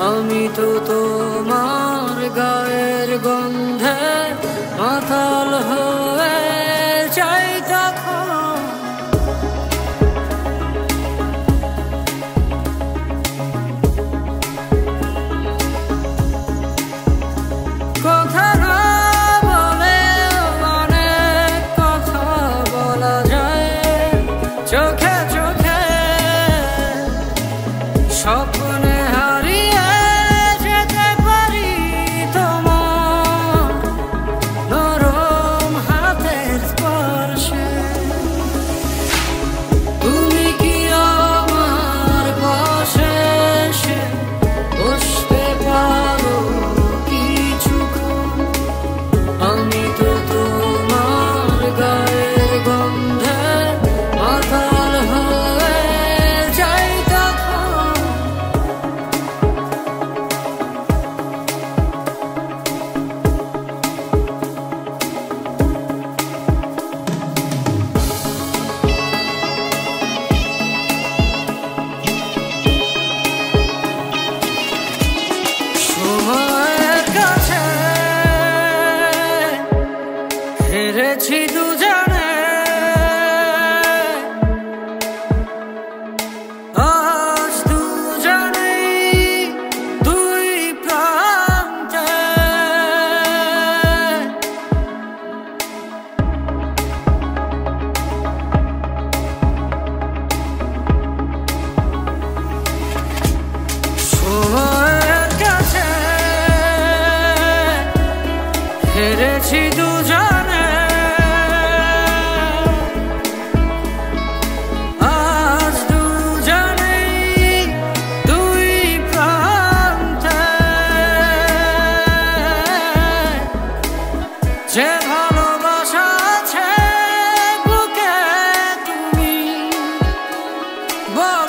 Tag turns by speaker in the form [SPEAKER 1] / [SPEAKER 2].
[SPEAKER 1] আমি তো তোমার গায়ের গন্ধে মাতাল হয়ে যাই তখন। কথা না বলে অনেক কথা বলা যায়, চোখে চোখে স্বপ্নে হারিয়ে যেতে পারি তোমার নরম হাতের স্পর্শে। তুমি কি আমার পাশে এসে বসতে পারো কিছুক্ষণ? আমি তো তোমার গায়ের গন্ধে মাতাল হয়ে যাই তখন। সময়ের কাছে হেরেছি দুজনে, আজ দুজনেই দুই প্রান্তে। সময়ের কাছে হেরেছি দুজনে, আজ দুজনেই দুই প্রান্তে। যে ভালোবাসা আছে বুকে তুমি বল